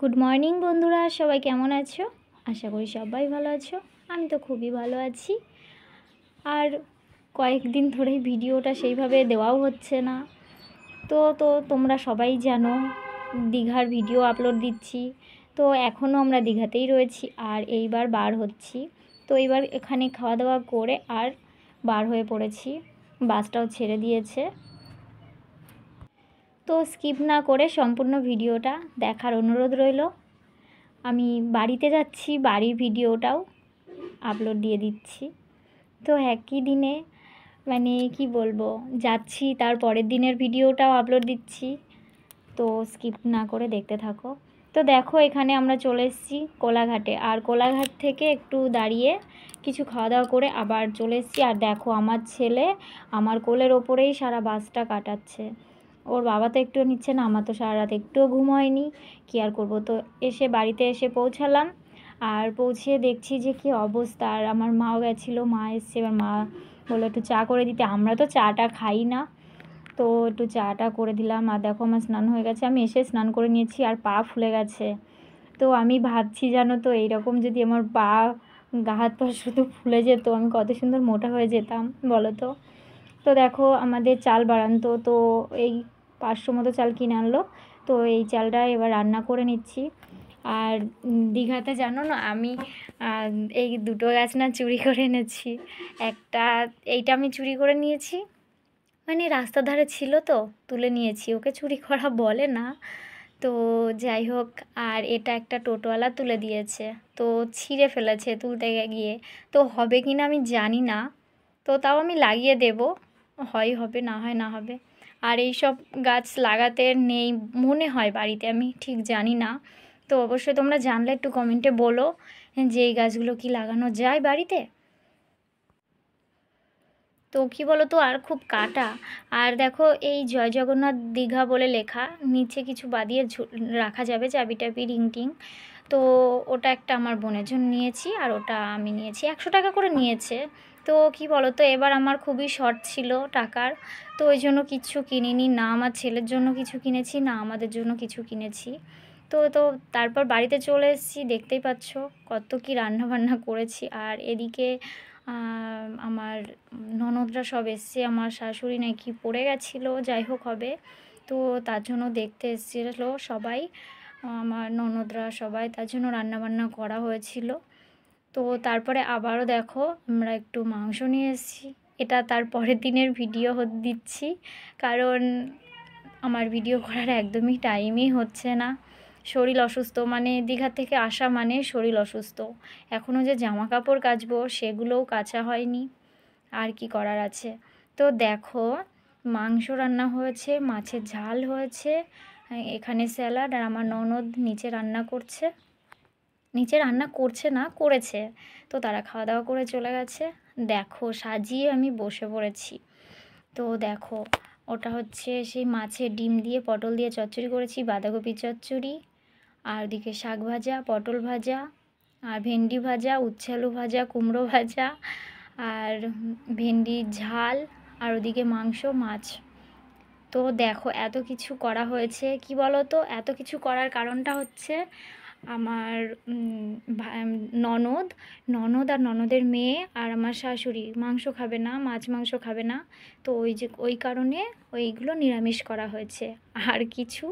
Good morning বন্ধুরা, সবাই কেমন আছো? আশা করি সবাই ভালো আছো। আমি তো খুবই ভালো আছি। আর কয়েকদিন ধরেই ভিডিওটা সেইভাবে দেওয়াও হচ্ছে না। তো তোমরা সবাই জানো দীঘার ভিডিও আপলোড দিচ্ছি। তো এখনও আমরা দীঘাতেই রয়েছি আর এইবার বার হচ্ছি। তো এইবার এখানে খাওয়া দাওয়া করে আর বার হয়ে পড়েছি। বাসটাও ছেড়ে দিয়েছে। তো স্কিপ না করে সম্পূর্ণ ভিডিওটা দেখার অনুরোধ রইল। আমি বাড়িতে যাচ্ছি, বাড়ির ভিডিওটাও আপলোড দিয়ে দিচ্ছি। তো একই দিনে মানে কি বলবো, যাচ্ছি তার পরের দিনের ভিডিওটাও আপলোড দিচ্ছি। তো স্কিপ না করে দেখতে থাকো। তো দেখো এখানে আমরা চলে এসেছি কোলাঘাটে, আর কোলাঘাট থেকে একটু দাঁড়িয়ে কিছু খাওয়া দাওয়া করে আবার চলে এসেছি। আর দেখো আমার ছেলে আমার কোলের ওপরেই সারা বাসটা কাটাচ্ছে। ওর বাবা তো একটুও নিচ্ছে না, আমার তো সারা রাত একটুও ঘুম হয়নি। কী আর করবো। তো বাড়িতে এসে পৌঁছালাম, আর পৌঁছে দেখছি যে কী অবস্থা। আর আমার মাও গেছিলো, মা এসছে। এবার মা বললো একটু চা করে দিতে। আমরা তো চাটা খাই না, তো একটু চাটা করে দিলাম। আর দেখো আমার স্নান হয়ে গেছে, আমি এসে স্নান করে নিয়েছি আর পা ফুলে গেছে। তো আমি ভাবছি জানো তো, এইরকম যদি আমার পা গা হাত পা শুধু ফুলে যেত, আমি কত সুন্দর মোটা হয়ে যেতাম বলো তো। তো দেখো আমাদের চাল বাড়ান্ত, তো এই 500 মতো চাল কিনে আনলো। তো এই চালটা এবার রান্না করে নিচ্ছি। আর দীঘাতে জানো না, আমি এই দুটো গাছ না চুরি করে এনেছি। এইটা আমি চুরি করে নিয়েছি, মানে রাস্তার ধারে ছিল তো তুলে নিয়েছি। ওকে চুরি করা বলে না, তো যাই হোক। আর এটা একটা টোটোওয়ালা তুলে দিয়েছে, তো ছিঁড়ে ফেলেছে তুলতে গিয়ে। তো হবে কি না আমি জানি না, তো তাও আমি লাগিয়ে দেব, হয় হবে, না হয় না হবে। আর এই সব গাছ লাগাতে নেই মনে হয় বাড়িতে, আমি ঠিক জানি না। তো অবশ্যই তোমরা জানলে একটু কমেন্টে বলো যে এই গাছগুলো কি লাগানো যায় বাড়িতে। তো কী বলো তো, আর খুব কাটা। আর দেখো এই জয় জগন্নাথ দীঘা বলে লেখা, নিচে কিছু বাদিয়ে রাখা যাবে চাবি টাবি রিং টিং। তো ওটা একটা আমার বোনের জন্য নিয়েছি, আর ওটা আমি নিয়েছি, 100 টাকা করে নিয়েছে। তো কি বলো তো, এবার আমার খুবই শর্ট ছিল টাকার, তো ওই জন্য কিছু কিনিনি। না আমার ছেলের জন্য কিছু কিনেছি, না আমাদের জন্য কিছু কিনেছি। তো তারপর বাড়িতে চলে এসেছি, দেখতেই পাচ্ছ কত কি রান্না বান্না করেছি। আর এদিকে আমার ননদরা সব এসছে, আমার শাশুড়ি নাকি পড়ে গেছিলো, যাই হোক হবে। তো তার জন্য দেখতে এসেছিলো সবাই, আমার ননদরা সবাই, তার জন্য রান্নাবান্না করা হয়েছিল। তো তারপরে আবারও দেখো আমরা একটু মাংস নিয়ে এসেছি। এটা তার পরের দিনের ভিডিও দিচ্ছি, কারণ আমার ভিডিও করার একদমই টাইমই হচ্ছে না। শরীর অসুস্থ, মানে দীঘা থেকে আসা মানে শরীর অসুস্থ। এখনও যে জামা কাপড় কাচবো সেগুলোও কাচা হয়নি, আর কি করার আছে। তো দেখো মাংস রান্না হয়েছে, মাছের ঝাল হয়েছে, এখানে স্যালাড। আর আমার ননদ নিচে রান্না করছে, নিচে রান্না করছে না, করেছে। তো তারা খাওয়া দাওয়া করে চলে গেছে। দেখো সাজিয়ে আমি বসে পড়েছি। তো দেখো ওটা হচ্ছে সেই মাছের ডিম দিয়ে পটল দিয়ে চচ্চড়ি করেছি, বাঁধাকপি চচ্চড়ি, আর ওদিকে শাক ভাজা, পটল ভাজা, আর ভেন্ডি ভাজা, উচ্ছে আলু ভাজা, কুমড়ো ভাজা, আর ভেন্ডির ঝাল, আর ওদিকে মাংস, মাছ। তো দেখো এত কিছু করা হয়েছে। কি বলো তো, এত কিছু করার কারণটা হচ্ছে আমার ননদ ননদ আর ননদের মেয়ে আর আমার শাশুড়ি মাংস খাবে না, মাছ মাংস খাবে না। তো ওই কারণে ওইগুলো নিরামিষ করা হয়েছে। আর কিছু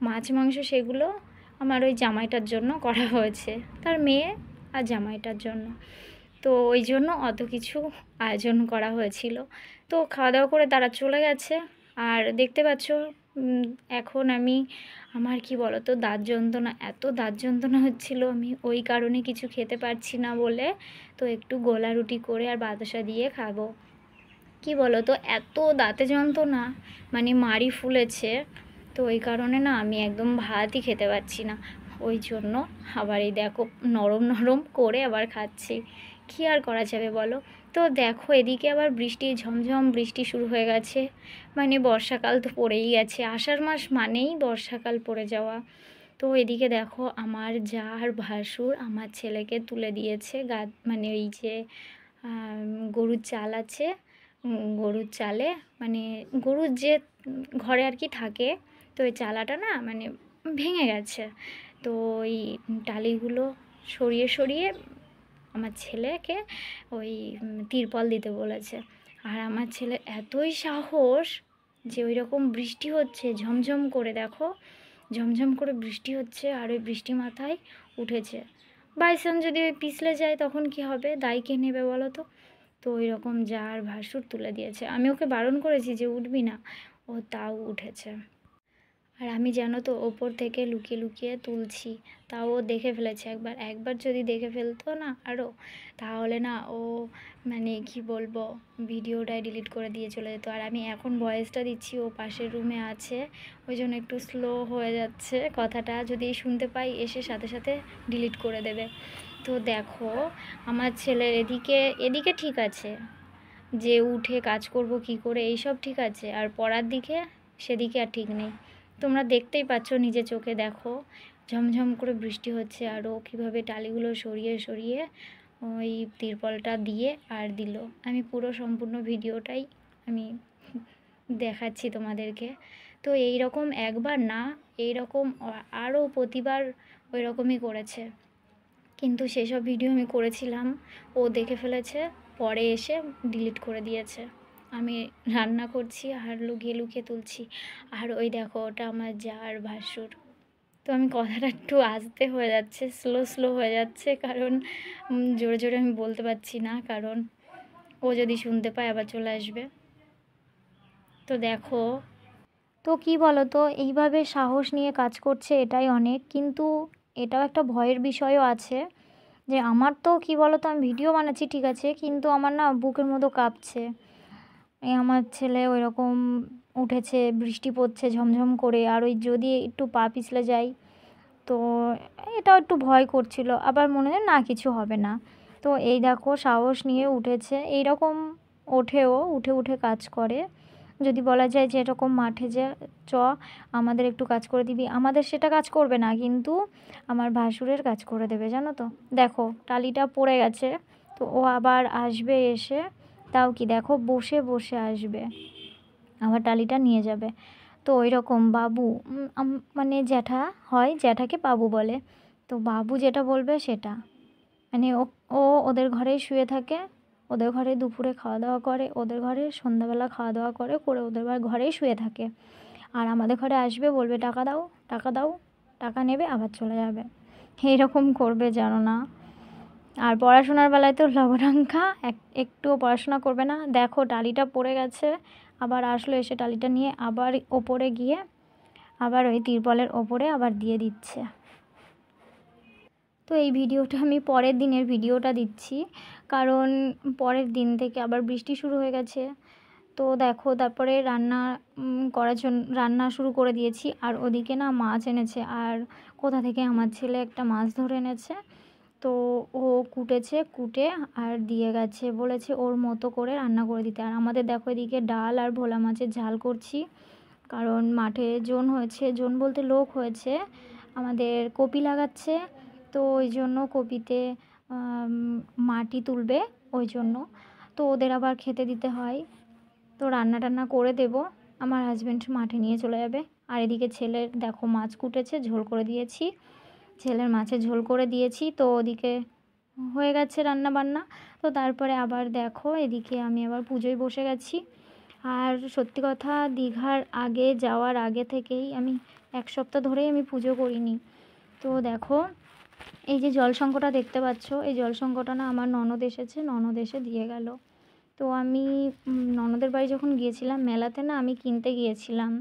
মাছ মাংস সেগুলো আমার ওই জামাইটার জন্য করা হয়েছে, তার মেয়ে আর জামাইটার জন্য। তো ওই জন্য অত কিছু আয়োজন করা হয়েছিল। তো খাওয়া দাওয়া করে তারা চলে গেছে। আর দেখতে পাচ্ছ এখন আমার কি বলো তো, দাঁত যন্ত্রণা, এত দাঁত যন্ত্রণা হচ্ছিল, আমি ওই কারণে কিছু খেতে পারছি না বলে তো একটু গোলা রুটি করে আর বাতাসা দিয়ে খাবো। কি বলো তো, এত দাঁতে যন্ত্রণা, মানে মাড়ি ফুলেছে। তো ওই কারণে না আমি একদম ভাতই খেতে পারছি না। ওই জন্য আবার এই দেখো নরম নরম করে আবার খাচ্ছি। কী আর করা যাবে বলো। তো দেখো এদিকে আবার বৃষ্টি, ঝমঝম বৃষ্টি শুরু হয়ে গেছে, মানে বর্ষাকাল তো পড়েই গেছে। আষাঢ় মাস মানেই বর্ষাকাল পড়ে যাওয়া। তো এদিকে দেখো আমার যা আর ভাসুর আমার ছেলেকে তুলে দিয়েছে মানে ওই যে গরুর চাল আছে, গরুর চালে, মানে গরুর যে ঘরে আর কি থাকে, তো ওই চালাটা না মানে ভেঙে গেছে। তো ওই টালিগুলো সরিয়ে সরিয়ে আমার ছেলেকে ওই তিরপল দিতে বলেছে। আর আমার ছেলে এতই সাহস যে ওই রকম বৃষ্টি হচ্ছে ঝমঝম করে, দেখো ঝমঝম করে বৃষ্টি হচ্ছে আর ওই বৃষ্টি মাথায় উঠেছে। বাইচান্স যদি ওই পিছলে যায় তখন কি হবে, দায় কে নেবে বলো তো? তো ওই রকম জার ভাসুর তুলে দিয়েছে। আমি ওকে বারণ করেছি যে উঠবি না, ও তাও উঠেছে। আর আমি জানো তো ওপর থেকে লুকিয়ে লুকিয়ে তুলছি, তাও ও দেখে ফেলেছে। একবার একবার যদি দেখে ফেলতো না আরও, তাহলে না ও মানে কি বলবো, ভিডিওটাই ডিলিট করে দিয়ে চলে যেত। আর আমি এখন ভয়েসটা দিচ্ছি, ও পাশের রুমে আছে, ওই জন্য একটু স্লো হয়ে যাচ্ছে কথাটা। যদি শুনতে পাই এসে সাথে সাথে ডিলিট করে দেবে। তো দেখো আমার ছেলের এদিকে এদিকে ঠিক আছে, যে উঠে কাজ করব কি করে এইসব ঠিক আছে, আর পড়ার দিকে সেদিকে আর ঠিক নেই। তোমরা দেখতেই পাচ্ছ নিজে চোখে, দেখো ঝমঝম করে বৃষ্টি হচ্ছে আর ও কীভাবে টালিগুলো সরিয়ে সরিয়ে ওই তিরপলটা দিয়ে আর দিল। আমি পুরো সম্পূর্ণ ভিডিওটাই আমি দেখাচ্ছি তোমাদেরকে। তো এই রকম একবার না, এই রকম আরও প্রতিবার ওই রকমই করেছে। কিন্তু সেসব ভিডিও আমি করেছিলাম, ও দেখে ফেলেছে, পরে এসে ডিলিট করে দিয়েছে। আমি রান্না করছি আর লুকিয়ে লুকিয়ে তুলছি। আর ওই দেখো ওটা আমার জার ভাসুর। তো আমি কথাটা একটু আস্তে হয়ে যাচ্ছে, স্লো স্লো হয়ে যাচ্ছে, কারণ জোরে জোরে আমি বলতে পারছি না, কারণ ও যদি শুনতে পায় আবার চলে আসবে। তো দেখো, তো কি বলো তো, এইভাবে সাহস নিয়ে কাজ করছে এটাই অনেক, কিন্তু এটাও একটা ভয়ের বিষয়ও আছে। যে আমার তো কি বলো তো, আমি ভিডিও বানাচ্ছি ঠিক আছে, কিন্তু আমার না বুকের মতো কাঁপছে। এই আমার ছেলে ওই রকম উঠেছে, বৃষ্টি পড়ছে ঝমঝম করে, আর ওই যদি একটু পা পিছলে যাই, তো এটাও একটু ভয় করছিল। আবার মনে হয় না কিছু হবে না। তো এই দেখো সাহস নিয়ে উঠেছে, এই রকম ওঠেও, উঠে উঠে কাজ করে। যদি বলা যায় যে এরকম মাঠে যে চ আমাদের একটু কাজ করে দিবি, আমাদের সেটা কাজ করবে না, কিন্তু আমার ভাসুরের কাজ করে দেবে, জানো তো। দেখো টালিটা পড়ে গেছে, তো ও আবার আসবে এসে, তাও কি দেখো বসে বসে আসবে, আবার টালিটা নিয়ে যাবে। তো ওই রকম বাবু, মানে জ্যাঠা হয়, জ্যাঠাকে বাবু বলে। তো বাবু যেটা বলবে সেটা, মানে ও ওদের ঘরেই শুয়ে থাকে, ওদের ঘরে দুপুরে খাওয়া দাওয়া করে, ওদের ঘরে সন্ধ্যাবেলা খাওয়া দাওয়া করে করে ওদের ঘরেই শুয়ে থাকে। আর আমাদের ঘরে আসবে, বলবে টাকা দাও টাকা দাও, টাকা নেবে আবার চলে যাবে, এইরকম করবে জানো না। আর পড়াশোনার বেলায় তো লবডাঙ্কা, একটুও পড়াশোনা করবে না। দেখো টালিটা পড়ে গেছে, আবার আসলো, এসে টালিটা নিয়ে আবার ওপরে গিয়ে আবার ওই তিরপলের ওপরে আবার দিয়ে দিচ্ছে। তো এই ভিডিওটা আমি পরের দিনের ভিডিওটা দিচ্ছি, কারণ পরের দিন থেকে আবার বৃষ্টি শুরু হয়ে গেছে। তো দেখো তারপরে রান্না করার জন্য রান্না শুরু করে দিয়েছি। আর ওদিকে না মাছ এনেছে, আর কোথা থেকে আমার ছেলে একটা মাছ ধরে এনেছে, তো ও কুটেছে, কুটে আর দিয়ে গেছে, বলেছে ওর মতো করে রান্না করে দিতে। আর আমাদের দেখো এদিকে ডাল আর ভোলা মাছের ঝাল করছি, কারণ মাঠে জন হয়েছে, জন বলতে লোক হয়েছে, আমাদের কপি লাগাচ্ছে। তো ওই জন্য কপিতে মাটি তুলবে, ওই জন্য তো ওদের আবার খেতে দিতে হয়। তো রান্না টান্না করে দেব, আমার হাজব্যান্ড মাঠে নিয়ে চলে যাবে। আর এদিকে ছেলের দেখো মাছ কুটেছে, ঝোল করে দিয়েছি, ছেলের মাছের ঝোল করে দিয়েছি। তো ওদিকে হয়ে গেছে রান্না বান্না। তো তারপরে আবার দেখো এদিকে আমি আবার পুজোয় বসে গেছি। আর সত্যি কথা, দীঘার আগে যাওয়ার আগে থেকেই আমি 1 সপ্তাহ ধরেই আমি পুজো করিনি। তো দেখো এই যে জলসংকটা দেখতে পাচ্ছ, এই জলসংকটা না আমার ননদ এসেছে, ননদ এসে দিয়ে গেল। তো আমি ননদের বাড়ি যখন গিয়েছিলাম মেলাতে না, আমি কিনতে গিয়েছিলাম,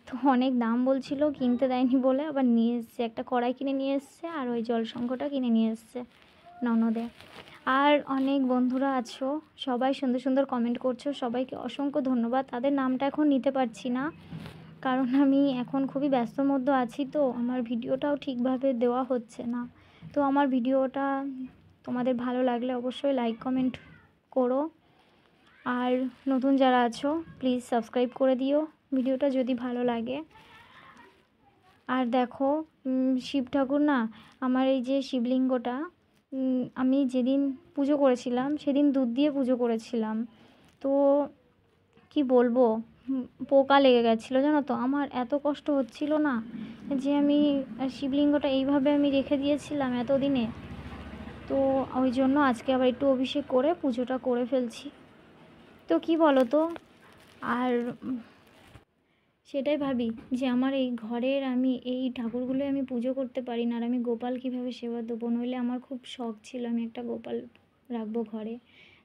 তো অনেক দাম বলছিল, কিনতে দেয়নি বলে আবার নিয়ে এসছে, একটা কড়াই কিনে নিয়ে এসছে, আর ওই জলসংকটা কিনে নিয়ে এসছে ননদে। আর অনেক বন্ধুরা আছো, সবাই সুন্দর সুন্দর কমেন্ট করছো, সবাইকে অসংখ্য ধন্যবাদ। তাদের নামটা এখন নিতে পারছি না, কারণ আমি এখন খুবই ব্যস্তর মধ্যে আছি, তো আমার ভিডিওটাও ঠিকভাবে দেওয়া হচ্ছে না। তো আমার ভিডিওটা তোমাদের ভালো লাগলে অবশ্যই লাইক কমেন্ট করো, আর নতুন যারা আছো প্লিজ সাবস্ক্রাইব করে দিও ভিডিওটা যদি ভালো লাগে। আর দেখো শিব ঠাকুর না, আমার এই যে শিবলিঙ্গটা, আমি যেদিন পুজো করেছিলাম সেদিন দুধ দিয়ে পুজো করেছিলাম। তো কি বলবো, পোকা লেগে গেছিলো জানো তো। আমার এত কষ্ট হচ্ছিল না যে আমি শিবলিঙ্গটা এইভাবে আমি রেখে দিয়েছিলাম এতদিনে। তো ওই জন্য আজকে আবার একটু অভিষেক করে পুজোটা করে ফেলছি। তো কি বলো তো, আর সেটাই ভাবি যে আমার এই ঘরের আমি এই ঠাকুরগুলো আমি পুজো করতে পারি না, আর আমি গোপাল কীভাবে সেবা দেবো। নইলে আমার খুব শখ ছিল আমি একটা গোপাল রাখবো ঘরে।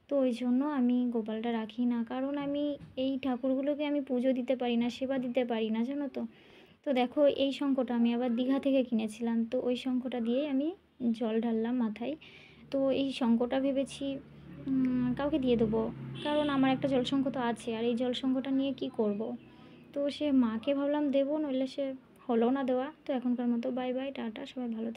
তো ওই জন্য আমি গোপালটা রাখি না, কারণ আমি এই ঠাকুরগুলোকে আমি পুজো দিতে পারি না, সেবা দিতে পারি না জানো তো। তো দেখো এই শঙ্খটা আমি আবার দীঘা থেকে কিনেছিলাম, তো ওই শঙ্খটা দিয়েই আমি জল ঢাললাম মাথায়। তো এই শঙ্খটা ভেবেছি কাউকে দিয়ে দেবো, কারণ আমার একটা জলশঙ্খ তো আছে, আর এই জলশঙ্খটা নিয়ে কি করব। তো সে মাকে ভাবলাম দেবো, নইলে সে হলো না দেওয়া। তো এখনকার মতো বাই বাই, টাটা, সবাই ভালো থেকো।